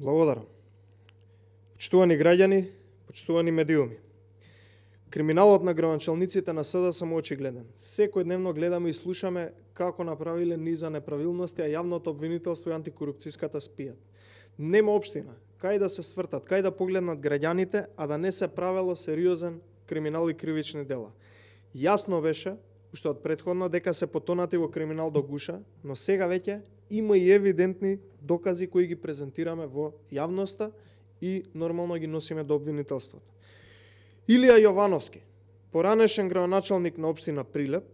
Благодарам. Почитувани граѓани, почитувани медиуми. Криминалот на градоначалниците на СДСМ очигледен. Секојдневно гледаме и слушаме како направиле низа неправилности, а јавното обвинителство и антикорупцијската спијат. Нема општина кај да се свртат, кај да погледнат граѓаните, а да не се правело сериозен криминал и кривични дела. Јасно беше, уште од претходно, дека се потонати во криминал до гуша, но сега веќе има и евидентни докази кои ги презентираме во јавноста и нормално ги носиме до обвинителството. Илија Јовановски, поранешен градоначалник на општина Прилеп,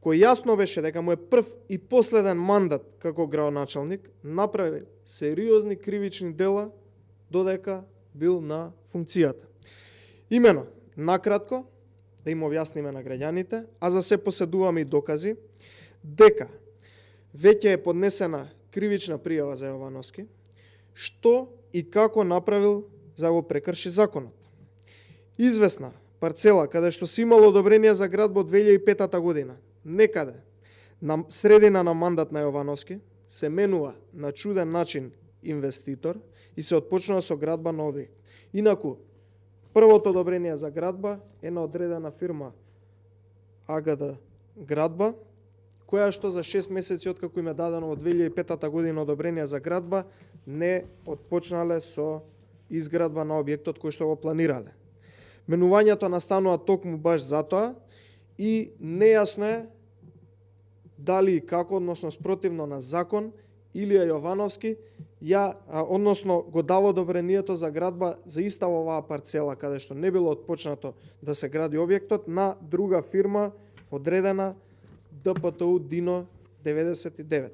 кој јасно беше дека му е прв и последен мандат како градоначалник, направи сериозни кривични дела додека бил на функцијата. Имено, накратко, да им објасниме на граѓаните, а за се поседуваме и докази, дека веќе е поднесена кривична пријава за Јовановски, што и како направил за да го прекрши законот. Известна парцела каде што се имало одобрение за градба од 2005 година, некаде на средина на мандат на Јовановски, се менува на чуден начин инвеститор и се отпочнува со градба на објект. Инаку, првото одобрение за градба е на одредена фирма АГД Градба, која што за 6 месеци откако им е дадено во 2005 година одобрение за градба, не отпочнале со изградба на објектот кој што го планирале. Менувањето настанува токму баш затоа и нејасно е дали и како, односно спротивно на закон, Илија Јовановски односно го дава одобрението за градба за иста оваа парцела каде што не било отпочнато да се гради објектот на друга фирма одредена ДПТУ Дино 99.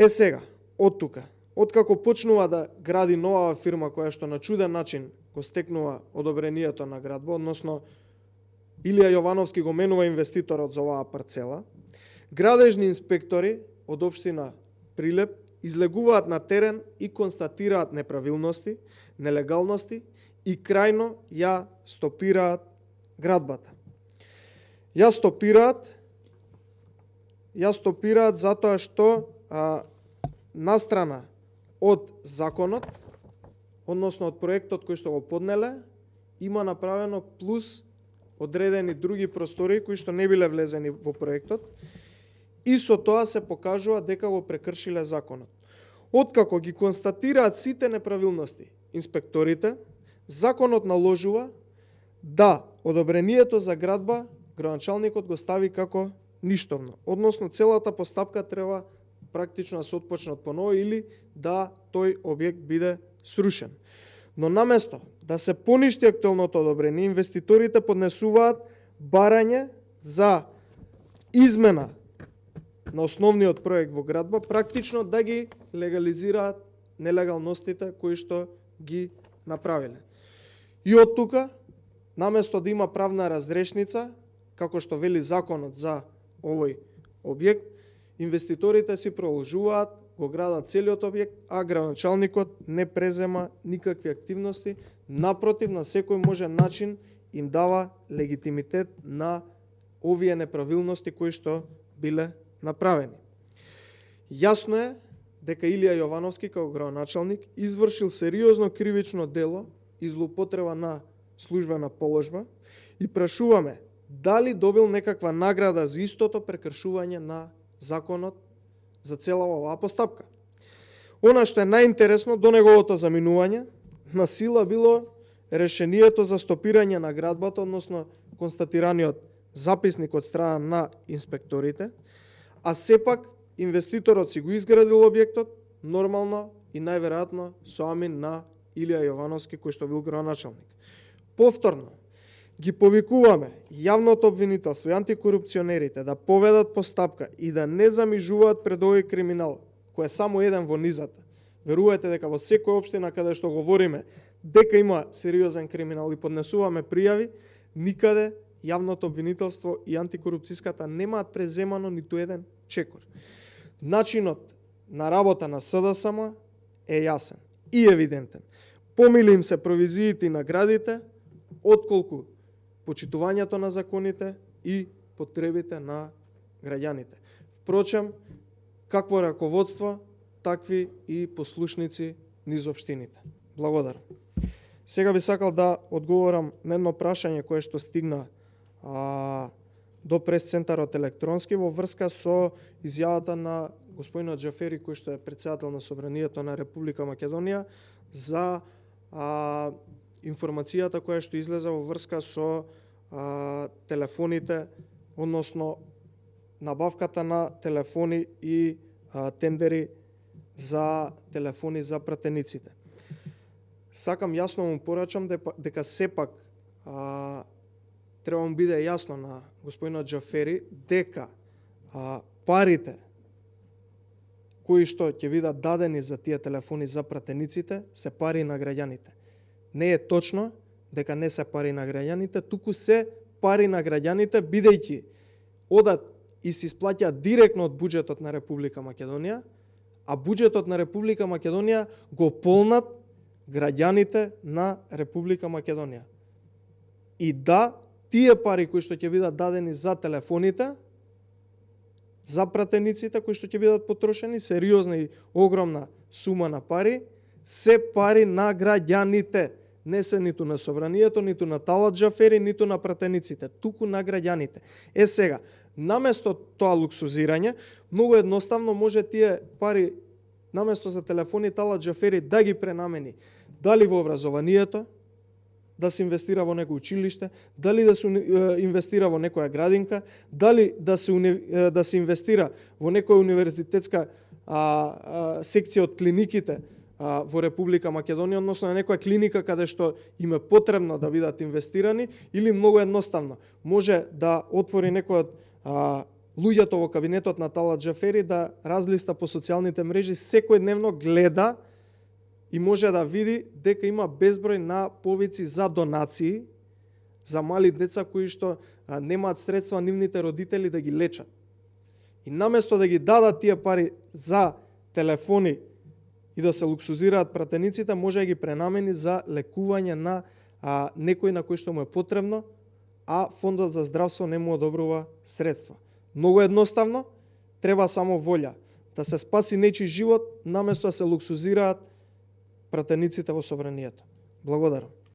Сега, од тука, откако почнува да гради нова фирма која што на чуден начин го стекнува одобрението на градба, односно Илија Јовановски го менува инвеститорот за оваа парцела, градежни инспектори од општина Прилеп излегуваат на терен и констатираат неправилности, нелегалности и крајно ја стопираат градбата. Ја стопираат затоа што настрана од законот, односно од проектот кој што го поднеле, има направено плюс одредени други простори кои што не биле влезени во проектот и со тоа се покажува дека го прекршиле законот. Откако ги констатираат сите неправилности инспекторите, законот наложува да одобрението за градба градоначалникот го стави како ништовно. Односно целата постапка треба практично да се отпочне од поново или да тој објект биде срушен. Но наместо да се поништи актуелното одобрение, инвеститорите поднесуваат барање за измена на основниот проект во градба, практично да ги легализираат нелегалностите кои што ги направиле. И од тука, наместо да има правна разрешница, како што вели законот за овој објект, инвеститорите си продолжуваат, го градат целиот објект, а градоначалникот не презема никакви активности, напротив, на секој можен начин им дава легитимитет на овие неправилности кои што биле направени. Јасно е дека Илија Јовановски како градоначалник извршил сериозно кривично дело и злоупотреба на службена положба и прашуваме дали добил некаква награда за истото прекршување на законот за цела оваа постапка. Она што е најинтересно до неговото заминување, на сила било решението за стопирање на градбата, односно констатираниот записник од страна на инспекторите, а сепак инвеститорот си го изградил објектот, нормално и најверојатно со амин на Илија Јовановски кој што бил градоначалник. Повторно, ги повикуваме јавното обвинителство и антикорупционерите да поведат постапка и да не замижуваат пред овој криминал, кој е само еден во низата. Верувате дека во секоја општина каде што говориме дека има сериозен криминал и поднесуваме пријави, никаде јавното обвинителство и антикорупцијската немаат преземано ниту еден чекор. Начинот на работа на СДСМ е јасен и евидентен. Помили им се провизиите и наградите, отколку почитувањето на законите и потребите на граѓаните. Впрочем, какво раководство, такви и послушници низ општините. Благодарам. Сега би сакал да одговорам на едно прашање кое што стигна до прес-центарот електронски во врска со изјавата на господинот Џафери, кој што е претседател на Собранието на Република Македонија, за информацијата која што излеза во врска со телефоните, односно набавката на телефони и тендери за телефони за пратениците. Сакам јасно му порачам дека сепак треба му биде јасно на господинот Џафери дека парите кои што ќе бидат дадени за тие телефони за пратениците се пари на граѓаните. Не е точно дека не се пари на граѓаните, туку се пари на граѓаните, бидејќи одат и се исплаќаат директно од буџетот на Република Македонија, а буџетот на Република Македонија го полнат граѓаните на Република Македонија. И да, тие пари кои што ќе бидат дадени за телефоните, за пратениците кои што ќе бидат потрошени, сериозна и огромна сума на пари, се пари на граѓаните. Не се ниту на Собранието, ниту на Талат Џафери, ниту на пратениците, туку на граѓаните. Сега, наместо тоа луксузирање, многу едноставно може тие пари, наместо за телефони Талат Џафери, да ги пренамени. Дали во образованието, да се инвестира во некој училиште, дали да се инвестира во некоја градинка, дали да се инвестира во некоја универзитетска секција од клиниките во Република Македонија, односно на некоја клиника каде што им е потребно да бидат инвестирани, или многу едноставно може да отвори некој од луѓето во кабинетот на Талат Џафери да разлиста по социјалните мрежи, секојдневно гледа и може да види дека има безброј на повици за донации за мали деца кои што немаат средства нивните родители да ги лечат. И наместо да ги дадат тие пари за телефони и да се луксузираат пратениците, може да ги пренамени за лекување на некој на кој што му е потребно, а Фондот за здравство не му одобрува средства. Многу едноставно, треба само волја да се спаси нечи живот, наместо да се луксузираат пратениците во Собранието. Благодарам.